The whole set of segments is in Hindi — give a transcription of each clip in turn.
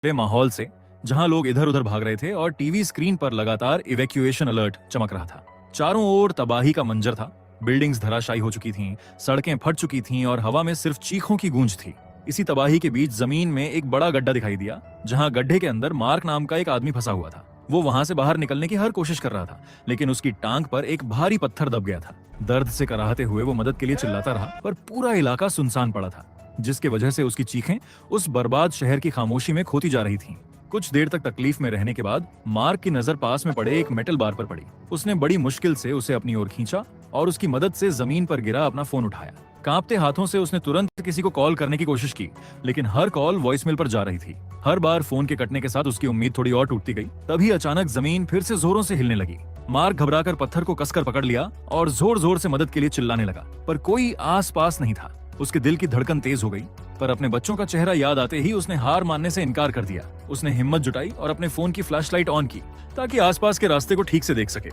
पूरे माहौल से, जहां लोग इधर उधर भाग रहे थे और टीवी स्क्रीन पर लगातार इवैक्यूएशन अलर्ट चमक रहा था। चारों ओर तबाही का मंजर था। बिल्डिंग्स धराशायी हो चुकी थीं, सड़कें फट चुकी थीं और हवा में सिर्फ चीखों की गूंज थी। इसी तबाही के बीच जमीन में एक बड़ा गड्ढा दिखाई दिया, जहां गड्ढे के अंदर मार्क नाम का एक आदमी फंसा हुआ था। वो वहां से बाहर निकलने की हर कोशिश कर रहा था, लेकिन उसकी टांग पर एक भारी पत्थर दब गया था। दर्द से कराहते हुए वो मदद के लिए चिल्लाता रहा, पर पूरा इलाका सुनसान पड़ा था, जिसके वजह से उसकी चीखें उस बर्बाद शहर की खामोशी में खोती जा रही थीं। कुछ देर तक तकलीफ में रहने के बाद मार्क की नजर पास में पड़े एक मेटल बार पर पड़ी। उसने बड़ी मुश्किल से उसे अपनी ओर खींचा और उसकी मदद से जमीन पर गिरा अपना फोन उठाया। कांपते हाथों से उसने तुरंत किसी को कॉल करने की कोशिश की, लेकिन हर कॉल वॉइसमेल पर जा रही थी। हर बार फोन के कटने के साथ उसकी उम्मीद थोड़ी और टूटती गई। तभी अचानक जमीन फिर से जोरों से हिलने लगी। मार्क घबराकर पत्थर को कसकर पकड़ लिया और जोर जोर से मदद के लिए चिल्लाने लगा, पर कोई आस पास नहीं था। उसके दिल की धड़कन तेज हो गई, पर अपने बच्चों का चेहरा याद आते ही उसने हार मानने से इनकार कर दिया। उसने हिम्मत जुटाई और अपने फोन की फ्लैशलाइट ऑन की, ताकि आसपास के रास्ते को ठीक से देख सके।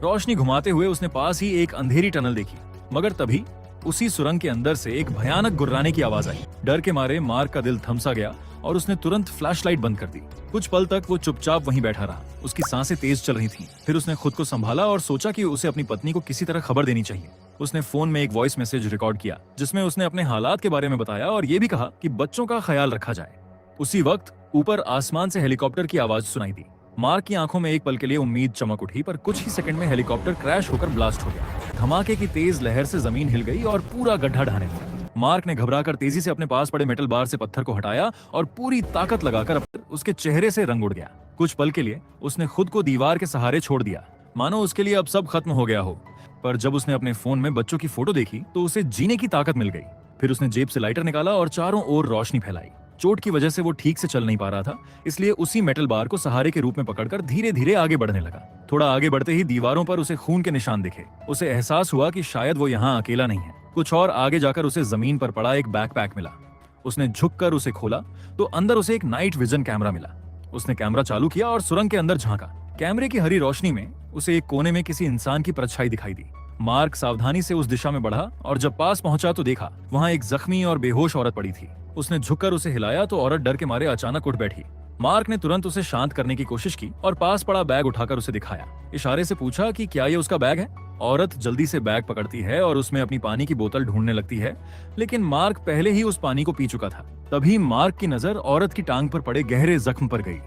रोशनी घुमाते हुए उसने पास ही एक अंधेरी टनल देखी, मगर तभी उसी सुरंग के अंदर से एक भयानक गुर्राने की आवाज आई। डर के मारे मार्क का दिल थमसा गया और उसने तुरंत फ्लैशलाइट बंद कर दी। कुछ पल तक वो चुपचाप वहीं बैठा रहा। उसकी सांसें तेज चल रही थीं। फिर उसने खुद को संभाला और सोचा कि उसे अपनी पत्नी को किसी तरह खबर देनी चाहिए। उसने फोन में एक वॉइस मैसेज रिकॉर्ड किया, जिसमें उसने अपने हालात के बारे में बताया और ये भी कहा कि बच्चों का ख्याल रखा जाए। उसी वक्त ऊपर आसमान से हेलीकॉप्टर की आवाज सुनाई दी। मार्क की आंखों में एक पल के लिए उम्मीद चमक उठी, पर कुछ ही सेकंड में हेलीकॉप्टर क्रैश होकर ब्लास्ट हो गया। धमाके की तेज लहर से जमीन हिल गई और पूरा गड्ढा ढहने लगा। मार्क ने घबराकर तेजी से अपने पास पड़े मेटल बार से पत्थर को हटाया और पूरी ताकत लगाकर उसके चेहरे से रंग उड़ गया। कुछ पल के लिए उसने खुद को दीवार के सहारे छोड़ दिया, मानो उसके लिए अब सब खत्म हो गया हो। पर जब उसने अपने फोन में बच्चों की फोटो देखी तो उसे जीने की ताकत मिल गई। फिर उसने जेब से लाइटर निकाला और चारों ओर रोशनी फैलाई। चोट की वजह से वो ठीक से चल नहीं पा रहा था, इसलिए उसी मेटल बार को सहारे के रूप में पकड़कर धीरे धीरे आगे बढ़ने लगा। थोड़ा आगे बढ़ते ही दीवारों पर उसे खून के निशान दिखे। उसे एहसास हुआ कि शायद वो यहाँ अकेला नहीं है। कुछ और आगे जाकर उसे जमीन पर पड़ा एक बैकपैक मिला। उसने झुककर उसे खोला तो अंदर उसे एक नाइट विजन कैमरा मिला। उसने कैमरा चालू किया और सुरंग के अंदर झांका। कैमरे की हरी रोशनी में उसे एक कोने में किसी इंसान की परछाई दिखाई दी। मार्क सावधानी से उस दिशा में बढ़ा और जब पास पहुंचा तो देखा वहां एक जख्मी और बेहोश औरत पड़ी थी। उसने झुककर उसे हिलाया तो औरत डर के मारे अचानक उठ बैठी। मार्क ने तुरंत उसे शांत करने की कोशिश की और पास पड़ा बैग उठाकर उसे दिखाया। इशारे से पूछा कि क्या ये उसका बैग है। औरत जल्दी से बैग पकड़ती है और उसमें अपनी पानी की बोतल ढूंढने लगती है, लेकिन मार्क पहले ही उस पानी को पी चुका था। तभी मार्क की नजर औरत की टांग पर पड़े गहरे जख्म पर गई।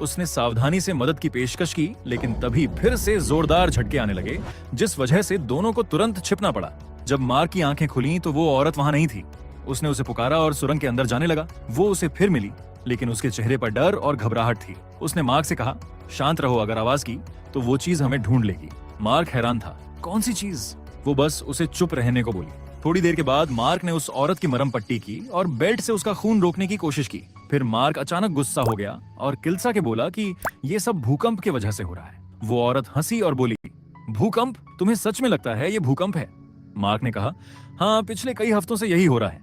उसने सावधानी से मदद की पेशकश की, लेकिन तभी फिर से जोरदार झटके आने लगे, जिस वजह से दोनों को तुरंत छिपना पड़ा। जब मार्क की आंखें खुली तो वो औरत वहां नहीं थी। उसने उसे पुकारा और सुरंग के अंदर जाने लगा। वो उसे फिर मिली, लेकिन उसके चेहरे पर डर और घबराहट थी। उसने मार्क से कहा, शांत रहो, अगर आवाज की तो वो चीज हमें ढूंढ लेगी। मार्क हैरान था, कौन सी चीज? वो बस उसे चुप रहने को बोली। थोड़ी देर के बाद मार्क ने उस औरत की मरहम पट्टी की और बेल्ट से उसका खून रोकने की कोशिश की। फिर मार्क अचानक गुस्सा हो गया और किलसा के बोला कि ये सब भूकंप की वजह से हो रहा है। वो औरत हंसी और बोली, भूकंप? तुम्हें सच में लगता है ये भूकंप है? मार्क ने कहा, हाँ, पिछले कई हफ्तों से यही हो रहा है।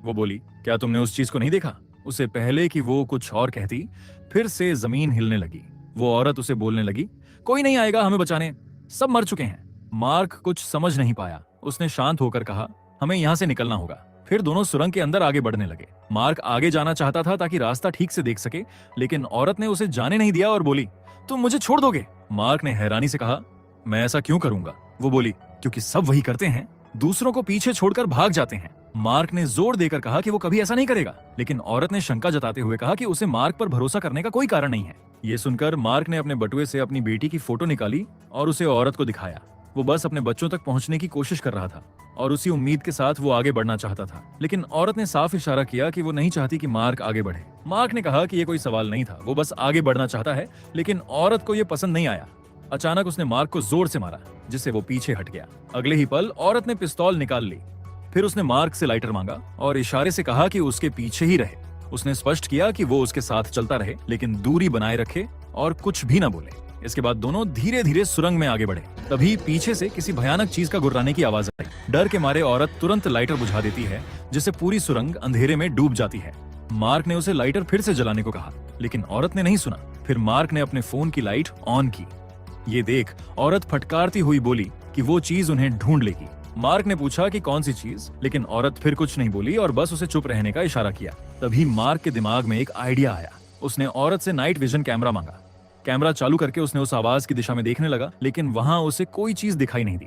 वो बोली, क्या तुमने उस चीज को नहीं देखा? उससे पहले कि वो कुछ और कहती, फिर से जमीन हिलने लगी। वो औरत उसे बोलने लगी, कोई नहीं आएगा हमें बचाने, सब मर चुके हैं। मार्क कुछ समझ नहीं पाया। उसने शांत होकर कहा, हमें यहाँ से निकलना होगा। फिर दोनों सुरंग के अंदर आगे बढ़ने लगे। मार्क आगे जाना चाहता था ताकि रास्ता ठीक से देख सके, लेकिन औरत ने उसे जाने नहीं दिया और बोली, तुम मुझे छोड़ दोगे? मार्क ने हैरानी से कहा, मैं ऐसा क्यों करूंगा? वो बोली, क्योंकि सब वही करते हैं, दूसरों को पीछे छोड़कर भाग जाते हैं। मार्क ने जोर देकर कहा कि वो कभी ऐसा नहीं करेगा, लेकिन औरत ने शंका जताते हुए कहा कि उसे मार्क पर भरोसा करने का कोई कारण नहीं है। ये सुनकर मार्क ने अपने बटुए से अपनी बेटी की फोटो निकाली और उसे औरत को दिखाया। वो बस अपने बच्चों तक पहुंचने की कोशिश कर रहा था और उसी उम्मीद के साथ वो आगे बढ़ना चाहता था, लेकिन औरत ने साफ इशारा किया कि वो नहीं चाहती कि मार्क आगे बढ़े। मार्क ने कहा कि ये कोई सवाल नहीं था, वो बस आगे बढ़ना चाहता है, लेकिन औरत को ये पसंद नहीं आया। अचानक उसने मार्क को जोर से मारा, जिससे वो पीछे हट गया। अगले ही पल औरत ने पिस्तौल निकाल ली। फिर उसने मार्क से लाइटर मांगा और इशारे से कहा कि उसके पीछे ही रहे। उसने स्पष्ट किया कि वो उसके साथ चलता रहे, लेकिन दूरी बनाए रखे और कुछ भी न बोले। इसके बाद दोनों धीरे धीरे सुरंग में आगे बढ़े। तभी पीछे से किसी भयानक चीज का गुर्राने की आवाज आई। डर के मारे औरत तुरंत लाइटर बुझा देती है, जिससे पूरी सुरंग अंधेरे में डूब जाती है। मार्क ने उसे लाइटर फिर से जलाने को कहा, लेकिन औरत ने नहीं सुना। फिर मार्क ने अपने फोन की लाइट ऑन की। ये देख औरत फटकारती हुई बोली कि वो चीज उन्हें ढूंढ लेगी। मार्क ने पूछा कि कौन सी चीज, लेकिन औरत फिर कुछ नहीं बोली और बस उसे चुप रहने का इशारा किया। तभी मार्क के दिमाग में एक आइडिया आया। उसने औरत से नाइट विजन कैमरा मांगा। कैमरा चालू करके उसने उस आवाज की दिशा में देखने लगा, लेकिन वहां उसे कोई चीज दिखाई नहीं दी।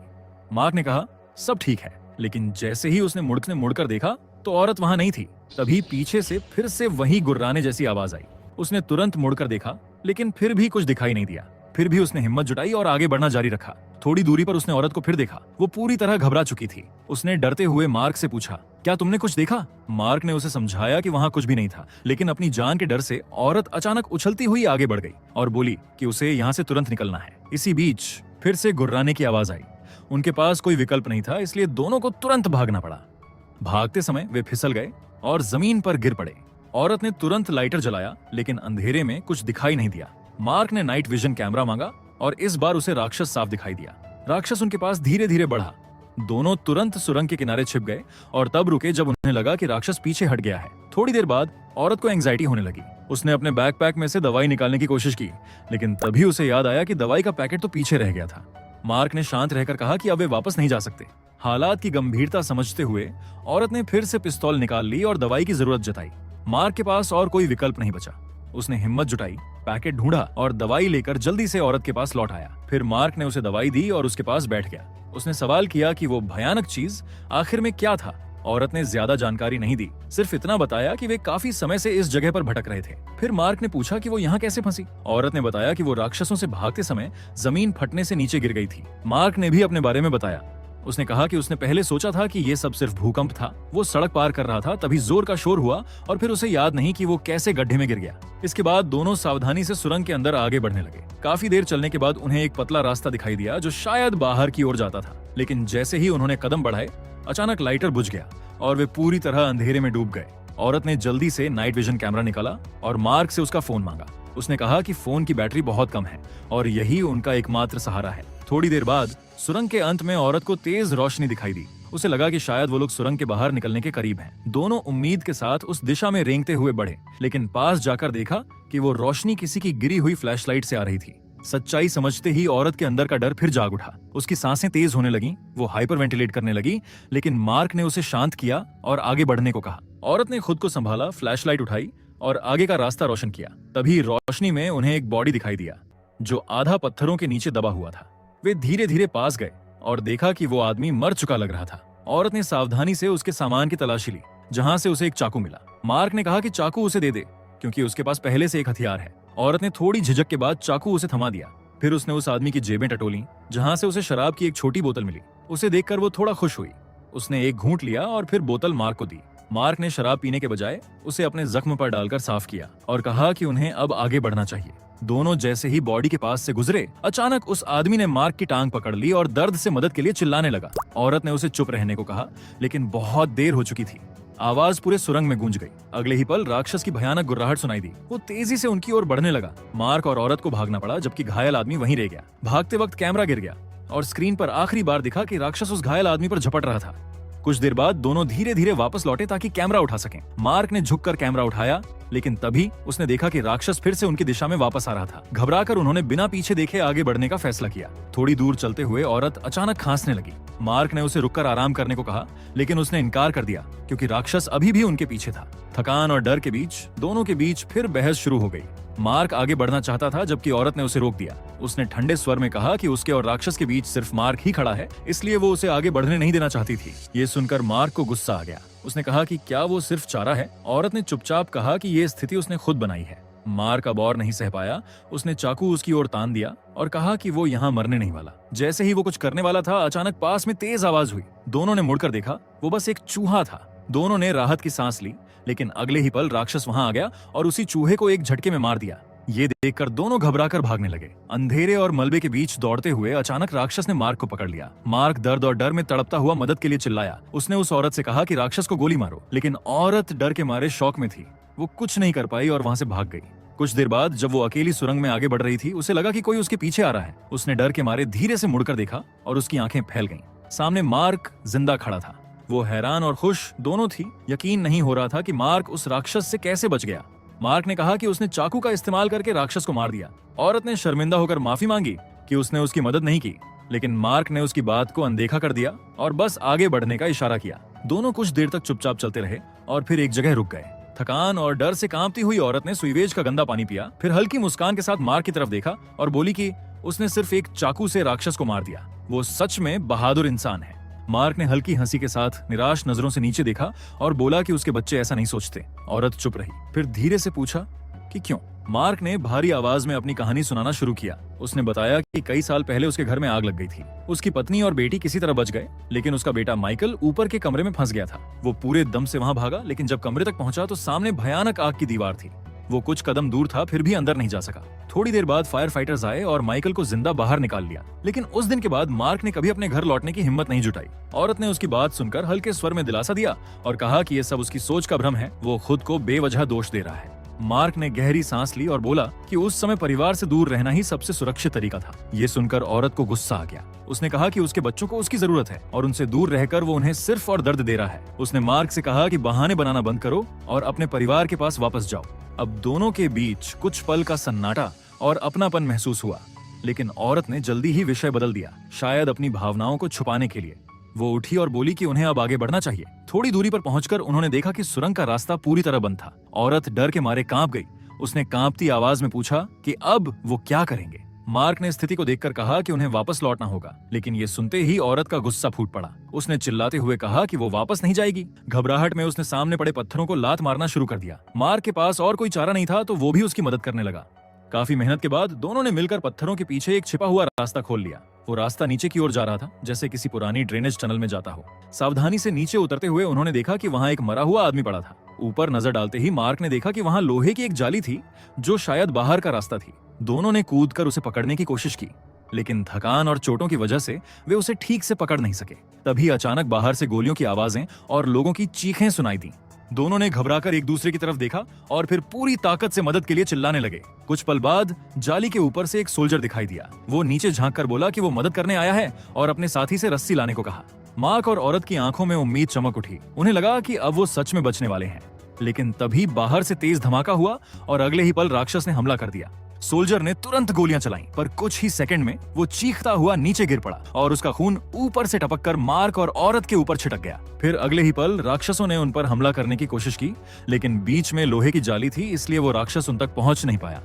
मार्क ने कहा, सब ठीक है, लेकिन जैसे ही उसने मुड़कर देखा तो औरत वहां नहीं थी। तभी पीछे से फिर से वही गुर्राने जैसी आवाज आई। उसने तुरंत मुड़कर देखा, लेकिन फिर भी कुछ दिखाई नहीं दिया। फिर भी उसने हिम्मत जुटाई और आगे बढ़ना जारी रखा। थोड़ी दूरी पर उसने औरत को फिर देखा। वो पूरी तरह घबरा चुकी थी। उसने डरते हुए मार्क से पूछा, क्या तुमने कुछ देखा? मार्क ने उसे समझाया कि वहां कुछ भी नहीं था, लेकिन अपनी जान के डर से औरत अचानक उछलती हुई आगे बढ़ गई और बोली कि उसे यहाँ से तुरंत निकलना है। इसी बीच फिर से गुर्राने की आवाज आई। उनके पास कोई विकल्प नहीं था, इसलिए दोनों को तुरंत भागना पड़ा। भागते समय वे फिसल गए और जमीन पर गिर पड़े। औरत ने तुरंत लाइटर जलाया, लेकिन अंधेरे में कुछ दिखाई नहीं दिया। मार्क ने नाइट विजन कैमरा मांगा और इस बार उसे राक्षस साफ दिखाई दिया। राक्षस उनके पास धीरे धीरे बढ़ा। दोनों तुरंत सुरंग के किनारे छिप गए और तब रुके जब उन्हें लगा कि राक्षस पीछे हट गया है। थोड़ी देर बाद औरत को एंजाइटी होने लगी। उसने अपने बैकपैक में से दवाई निकालने की कोशिश की, लेकिन तभी उसे याद आया कि दवाई का पैकेट तो पीछे रह गया था। मार्क ने शांत रहकर कहा कि अब वे वापस नहीं जा सकते। हालात की गंभीरता समझते हुए औरत ने फिर से पिस्तौल निकाल ली और दवाई की जरूरत जताई। मार्क के पास और कोई विकल्प नहीं बचा। उसने हिम्मत जुटाई, पैकेट ढूंढा और दवाई लेकर जल्दी से औरत के पास लौट आया। फिर मार्क ने उसे दवाई दी और उसके पास बैठ गया। उसने सवाल किया कि वो भयानक चीज आखिर में क्या था। औरत ने ज्यादा जानकारी नहीं दी, सिर्फ इतना बताया कि वे काफी समय से इस जगह पर भटक रहे थे। फिर मार्क ने पूछा कि वो यहाँ कैसे फंसी। औरत ने बताया कि वो राक्षसों से भागते समय जमीन फटने से नीचे गिर गई थी। मार्क ने भी अपने बारे में बताया। उसने कहा कि उसने पहले सोचा था कि ये सब सिर्फ भूकंप था। वो सड़क पार कर रहा था, तभी जोर का शोर हुआ और फिर उसे याद नहीं कि वो कैसे गड्ढे में गिर गया। इसके बाद दोनों सावधानी से सुरंग के अंदर आगे बढ़ने लगे। काफी देर चलने के बाद उन्हें एक पतला रास्ता दिखाई दिया जो शायद बाहर की ओर जाता था, लेकिन जैसे ही उन्होंने कदम बढ़ाए अचानक लाइटर बुझ गया और वे पूरी तरह अंधेरे में डूब गए। औरत ने जल्दी से नाइट विजन कैमरा निकाला और मार्क से उसका फोन मांगा। उसने कहा कि फोन की बैटरी बहुत कम है और यही उनका एकमात्र सहारा है। थोड़ी देर बाद सुरंग के अंत में औरत को तेज रोशनी दिखाई दी। उसे लगा कि शायद वो लोग सुरंग के बाहर निकलने के करीब हैं। दोनों उम्मीद के साथ उस दिशा में रेंगते हुए बढ़े, लेकिन पास जाकर देखा कि वो रोशनी किसी की गिरी हुई फ्लैशलाइट से आ रही थी। सच्चाई समझते ही औरत के अंदर का डर फिर जाग उठा। उसकी सांसें तेज होने लगीं, वो हाइपर वेंटिलेट करने लगी, लेकिन मार्क ने उसे शांत किया और आगे बढ़ने को कहा। औरत ने खुद को संभाला, फ्लैशलाइट उठाई और आगे का रास्ता रोशन किया। तभी रोशनी में उन्हें एक बॉडी दिखाई दिया जो आधा पत्थरों के नीचे दबा हुआ था। वे धीरे धीरे पास गए और देखा कि वो आदमी मर चुका लग रहा था। औरत ने सावधानी से उसके सामान की तलाशी ली, जहां से उसे एक चाकू मिला। मार्क ने कहा कि चाकू उसे दे दे, क्योंकि उसके पास पहले से एक हथियार है। औरत ने थोड़ी झिझक के बाद चाकू उसे थमा दिया। फिर उसने उस आदमी की जेबें टटोली, जहां से उसे शराब की एक छोटी बोतल मिली। उसे देखकर वो थोड़ा खुश हुई। उसने एक घूंट लिया और फिर बोतल मार्क को दी। मार्क ने शराब पीने के बजाय उसे अपने जख्म पर डालकर साफ किया और कहा कि उन्हें अब आगे बढ़ना चाहिए। दोनों जैसे ही बॉडी के पास से गुजरे, अचानक उस आदमी ने मार्क की टांग पकड़ ली और दर्द से मदद के लिए चिल्लाने लगा। औरत ने उसे चुप रहने को कहा, लेकिन बहुत देर हो चुकी थी। आवाज पूरे सुरंग में गूंज गई। अगले ही पल राक्षस की भयानक गुर्राहट सुनाई दी। वो तेजी से उनकी ओर बढ़ने लगा। मार्क और औरत को भागना पड़ा, जबकि घायल आदमी वहीं रह गया। भागते वक्त कैमरा गिर गया और स्क्रीन पर आखिरी बार दिखा कि राक्षस उस घायल आदमी पर झपट रहा था। कुछ देर बाद दोनों धीरे धीरे वापस लौटे ताकि कैमरा उठा सकें। मार्क ने झुककर कैमरा उठाया, लेकिन तभी उसने देखा कि राक्षस फिर से उनकी दिशा में वापस आ रहा था। घबराकर उन्होंने बिना पीछे देखे आगे बढ़ने का फैसला किया। थोड़ी दूर चलते हुए औरत अचानक खांसने लगी। मार्क ने उसे रुककर आराम करने को कहा, लेकिन उसने इनकार कर दिया क्योंकि राक्षस अभी भी उनके पीछे था। थकान और डर के बीच दोनों के बीच फिर बहस शुरू हो गई। मार्क आगे बढ़ना चाहता था, जबकि औरत ने उसे रोक दिया। उसने ठंडे स्वर में कहा कि उसके और राक्षस के बीच सिर्फ मार्क ही खड़ा है, इसलिए वो उसे आगे बढ़ने नहीं देना चाहती थी। ये सुनकर मार्क को गुस्सा आ गया। उसने कहा कि क्या वो सिर्फ चारा है? औरत ने चुपचाप कहा कि ये स्थिति उसने खुद बनाई है। मार्क अब और नहीं सह पाया। उसने चाकू उसकी ओर तान दिया और कहा कि वो यहाँ मरने नहीं वाला। जैसे ही वो कुछ करने वाला था, अचानक पास में तेज आवाज हुई। दोनों ने मुड़कर देखा, वो बस एक चूहा था। दोनों ने राहत की सांस ली, लेकिन अगले ही पल राक्षस वहां आ गया और उसी चूहे को एक झटके में मार दिया। ये देखकर दोनों घबराकर भागने लगे। अंधेरे और मलबे के बीच दौड़ते हुए अचानक राक्षस ने मार्क को पकड़ लिया। मार्क दर्द और डर में तड़पता हुआ मदद के लिए चिल्लाया। उसने उस औरत से कहा कि राक्षस को गोली मारो, लेकिन औरत डर के मारे शौक में थी। वो कुछ नहीं कर पाई और वहां से भाग गई। कुछ देर बाद जब वो अकेली सुरंग में आगे बढ़ रही थी, उसे लगा कि कोई उसके पीछे आ रहा है। उसने डर के मारे धीरे से मुड़कर देखा और उसकी आंखें फैल गईं। सामने मार्क जिंदा खड़ा था। वो हैरान और खुश दोनों थी। यकीन नहीं हो रहा था कि मार्क उस राक्षस से कैसे बच गया। मार्क ने कहा कि उसने चाकू का इस्तेमाल करके राक्षस को मार दिया। औरत ने शर्मिंदा होकर माफी मांगी कि उसने उसकी मदद नहीं की, लेकिन मार्क ने उसकी बात को अनदेखा कर दिया और बस आगे बढ़ने का इशारा किया। दोनों कुछ देर तक चुपचाप चलते रहे और फिर एक जगह रुक गए। थकान और डर से कांपती हुई औरत ने सुइवेज का गंदा पानी पिया, फिर हल्की मुस्कान के साथ मार्क की तरफ देखा और बोली कि उसने सिर्फ एक चाकू से राक्षस को मार दिया। वो सच में बहादुर इंसान है। मार्क ने हल्की हंसी के साथ निराश नजरों से नीचे देखा और बोला कि उसके बच्चे ऐसा नहीं सोचते। औरत चुप रही, फिर धीरे से पूछा कि क्यों? मार्क ने भारी आवाज में अपनी कहानी सुनाना शुरू किया। उसने बताया कि कई साल पहले उसके घर में आग लग गई थी। उसकी पत्नी और बेटी किसी तरह बच गए, लेकिन उसका बेटा माइकल ऊपर के कमरे में फंस गया था। वो पूरे दम से वहां भागा, लेकिन जब कमरे तक पहुंचा तो सामने भयानक आग की दीवार थी। वो कुछ कदम दूर था, फिर भी अंदर नहीं जा सका। थोड़ी देर बाद फायर फाइटर्स आए और माइकल को जिंदा बाहर निकाल लिया। लेकिन उस दिन के बाद मार्क ने कभी अपने घर लौटने की हिम्मत नहीं जुटाई। औरत ने उसकी बात सुनकर हल्के स्वर में दिलासा दिया और कहा कि ये सब उसकी सोच का भ्रम है, वो खुद को बेवजह दोष दे रहा है। मार्क ने गहरी सांस ली और बोला कि उस समय परिवार से दूर रहना ही सबसे सुरक्षित तरीका था। ये सुनकर औरत को गुस्सा आ गया। उसने कहा कि उसके बच्चों को उसकी जरूरत है और उनसे दूर रहकर वो उन्हें सिर्फ और दर्द दे रहा है। उसने मार्क से कहा कि बहाने बनाना बंद करो और अपने परिवार के पास वापस जाओ। अब दोनों के बीच कुछ पल का सन्नाटा और अपनापन महसूस हुआ, लेकिन औरत ने जल्दी ही विषय बदल दिया, शायद अपनी भावनाओं को छुपाने के लिए। वो उठी और बोली कि उन्हें अब आगे बढ़ना चाहिए। थोड़ी दूरी पर पहुंचकर उन्होंने देखा कि सुरंग का रास्ता पूरी तरह बंद था। औरत डर के मारे कांप गई। उसने कांपती आवाज में पूछा कि अब वो क्या करेंगे। मार्क ने स्थिति को देखकर कहा कि उन्हें वापस लौटना होगा, लेकिन ये सुनते ही औरत का गुस्सा फूट पड़ा। उसने चिल्लाते हुए कहा कि वो वापस नहीं जाएगी। घबराहट में उसने सामने पड़े पत्थरों को लात मारना शुरू कर दिया। मार्क के पास और कोई चारा नहीं था, तो वो भी उसकी मदद करने लगा। काफी मेहनत के बाद दोनों ने मिलकर पत्थरों के पीछे एक छिपा हुआ रास्ता खोल लिया। वो रास्ता नीचे की ओर जा रहा था, जैसे किसी पुरानी ड्रेनेज टनल में जाता हो। सावधानी से नीचे उतरते हुए उन्होंने देखा कि वहां एक मरा हुआ आदमी पड़ा था। ऊपर नजर डालते ही मार्क ने देखा कि वहां लोहे की एक जाली थी, जो शायद बाहर का रास्ता थी। दोनों ने कूदकर उसे पकड़ने की कोशिश की, लेकिन थकान और चोटों की वजह से वे उसे ठीक से पकड़ नहीं सके। तभी अचानक बाहर से गोलियों की आवाजें और लोगों की चीखें सुनाई दी। दोनों ने घबराकर एक दूसरे की तरफ देखा और फिर पूरी ताकत से मदद के लिए चिल्लाने लगे। कुछ पल बाद जाली के ऊपर से एक सोल्जर दिखाई दिया। वो नीचे झांककर बोला कि वो मदद करने आया है और अपने साथी से रस्सी लाने को कहा। मार्क और औरत की आंखों में उम्मीद चमक उठी। उन्हें लगा कि अब वो सच में बचने वाले हैं। लेकिन तभी बाहर से तेज धमाका हुआ और अगले ही पल राक्षस ने हमला कर दिया। सोल्जर ने तुरंत गोलियां चलाईं, पर कुछ ही सेकंड में वो चीखता हुआ नीचे गिर पड़ा और उसका खून ऊपर से टपककर मार्क और औरत के ऊपर छिटक गया। फिर अगले ही पल राक्षसों ने उन पर हमला करने की कोशिश की, लेकिन बीच में लोहे की जाली थी, इसलिए वो राक्षस उन तक पहुंच नहीं पाया।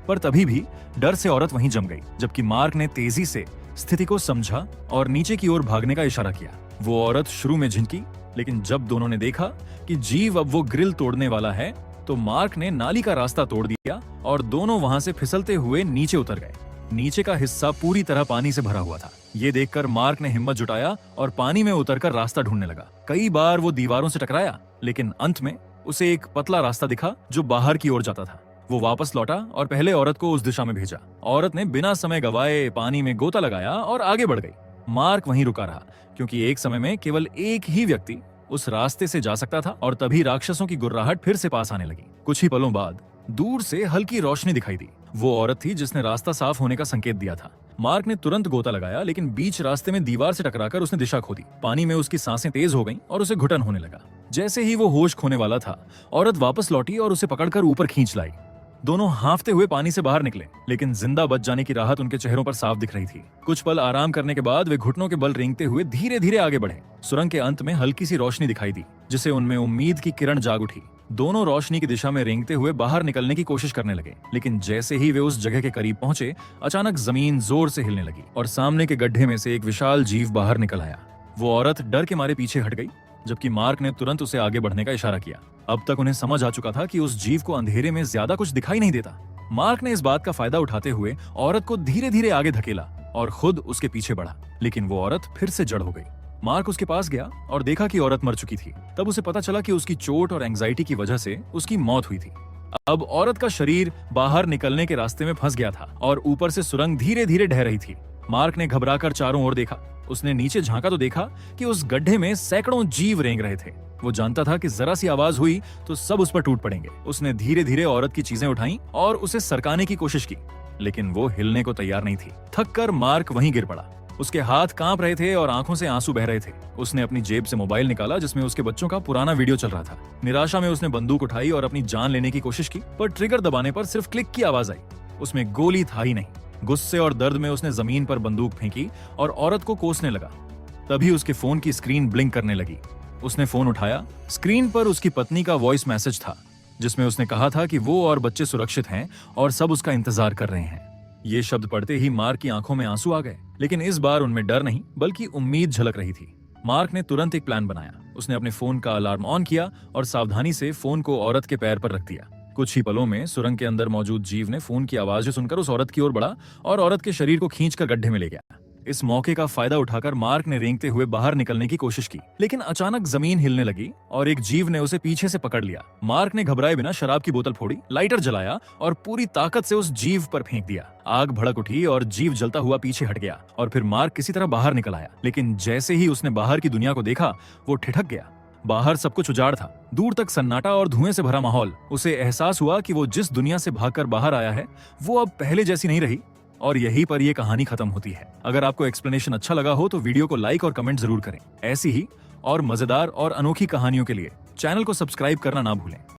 पर तभी भी डर से औरत वहीं जम गई, जबकि मार्क ने तेजी से स्थिति को समझा और नीचे की ओर भागने का इशारा किया। वो औरत शुरू में झिनकी, लेकिन जब दोनों ने देखा कि जीव अब वो ग्रिल तोड़ने वाला है, तो मार्क ने नाली का रास्ता तोड़ दिया और दोनों वहां से फिसलते हुए नीचे उतर गए। नीचे का हिस्सा पूरी तरह पानी से भरा हुआ था। ये देखकर मार्क ने हिम्मत जुटाया और पानी में उतरकर रास्ता ढूंढने लगा। कई बार वो दीवारों से टकराया, लेकिन अंत में उसे एक पतला रास्ता दिखा जो बाहर की ओर जाता था। वो वापस लौटा और पहले औरत को उस दिशा में भेजा। औरत ने बिना समय गवाए पानी में गोता लगाया और आगे बढ़ गई। मार्क वहीं रुका रहा, क्योंकि एक समय में केवल एक ही व्यक्ति उस रास्ते से जा सकता था। और तभी राक्षसों की गुर्राहट फिर से पास आने लगी। कुछ ही पलों बाद दूर से हल्की रोशनी दिखाई दी। वो औरत थी जिसने रास्ता साफ होने का संकेत दिया था। मार्क ने तुरंत गोता लगाया, लेकिन बीच रास्ते में दीवार से टकराकर उसने दिशा खो दी। पानी में उसकी सांसें तेज हो गईं और उसे घुटन होने लगा। जैसे ही वो होश खोने वाला था, औरत वापस लौटी और उसे पकड़कर ऊपर खींच लाई। दोनों हांफते हुए पानी से बाहर निकले, लेकिन जिंदा बच जाने की राहत उनके चेहरों पर साफ दिख रही थी। कुछ पल आराम करने के बाद वे घुटनों के बल रेंगते हुए धीरे धीरे आगे बढ़े। सुरंग के अंत में हल्की सी रोशनी दिखाई दी, जिससे उनमें उम्मीद की किरण जाग उठी। दोनों रोशनी की दिशा में रेंगते हुए बाहर निकलने की कोशिश करने लगे, लेकिन जैसे ही वे उस जगह के करीब पहुंचे, अचानक जमीन जोर से हिलने लगी और सामने के गड्ढे में से एक विशाल जीव बाहर निकल आया। वो औरत डर के मारे पीछे हट गई, जबकि मार्क ने तुरंत उसे आगे बढ़ने का इशारा किया। अब तक उन्हें समझ आ चुका था कि उस जीव को अंधेरे में ज्यादा कुछ दिखाई नहीं देता। मार्क ने इस बात का फायदा उठाते हुए औरत को धीरे धीरे आगे धकेला और खुद उसके पीछे बढ़ा, लेकिन वो औरत फिर से जड़ हो गई। मार्क उसके पास गया और देखा कि औरत मर चुकी थी। तब उसे पता चला कि उसकी चोट और एंजाइटी की वजह से उसकी मौत हुई थी। अब औरत का शरीर बाहर निकलने के रास्ते में फंस गया था और ऊपर से सुरंग धीरे धीरे ढह रही थी। मार्क ने घबराकर चारों ओर देखा। उसने नीचे झांका तो देखा कि उस गड्ढे में सैकड़ों जीव रेंग रहे थे। वो जानता था कि जरा सी आवाज हुई तो सब उस पर टूट पड़ेंगे। उसने धीरे धीरे औरत की चीजें उठाई और उसे सरकाने की कोशिश की, लेकिन वो हिलने को तैयार नहीं थी। थक कर मार्क वहीं गिर पड़ा। उसके हाथ कांप रहे थे और आंखों से आंसू बह रहे थे। उसने अपनी जेब से मोबाइल निकाला, जिसमें उसके बच्चों का पुराना वीडियो चल रहा था। निराशा में उसने बंदूक उठाई और अपनी जान लेने की कोशिश की, पर ट्रिगर दबाने पर सिर्फ क्लिक की आवाज आई। उसमें गोली था ही नहीं। गुस्से और दर्द में उसने जमीन पर बंदूक फेंकी और औरत को कोसने लगा। तभी उसके फोन की स्क्रीन ब्लिंक करने लगी। उसने फोन उठाया। स्क्रीन पर उसकी पत्नी का वॉइस मैसेज था। जिसमें उसने कहा था कि वो और बच्चे सुरक्षित हैं और सब उसका इंतजार कर रहे हैं। ये शब्द पढ़ते ही मार्क की आंखों में आंसू आ गए, लेकिन इस बार उनमें डर नहीं बल्कि उम्मीद झलक रही थी। मार्क ने तुरंत एक प्लान बनाया। उसने अपने फोन का अलार्म ऑन किया और सावधानी से फोन को औरत के पैर पर रख दिया। कुछ ही पलों में सुरंग के अंदर मौजूद जीव ने फोन की आवाजें सुनकर उस औरत की ओर बढ़ा और औरत के शरीर को खींचकर गड्ढे में ले गया। इस मौके का फायदा उठाकर मार्क ने रेंगते हुए बाहर निकलने की कोशिश की, लेकिन अचानक जमीन हिलने लगी और एक जीव ने उसे पीछे से पकड़ लिया। मार्क ने घबराए बिना शराब की बोतल फोड़ी, लाइटर जलाया और पूरी ताकत से उस जीव पर फेंक दिया। आग भड़क उठी और जीव जलता हुआ पीछे हट गया और फिर मार्क किसी तरह बाहर निकल आया। लेकिन जैसे ही उसने बाहर की दुनिया को देखा, वो ठिठक गया। बाहर सब कुछ उजाड़ था, दूर तक सन्नाटा और धुएं से भरा माहौल। उसे एहसास हुआ कि वो जिस दुनिया से भागकर बाहर आया है वो अब पहले जैसी नहीं रही। और यहीं पर ये कहानी खत्म होती है। अगर आपको एक्सप्लेनेशन अच्छा लगा हो तो वीडियो को लाइक और कमेंट जरूर करें। ऐसी ही और मजेदार और अनोखी कहानियों के लिए चैनल को सब्सक्राइब करना ना भूलें।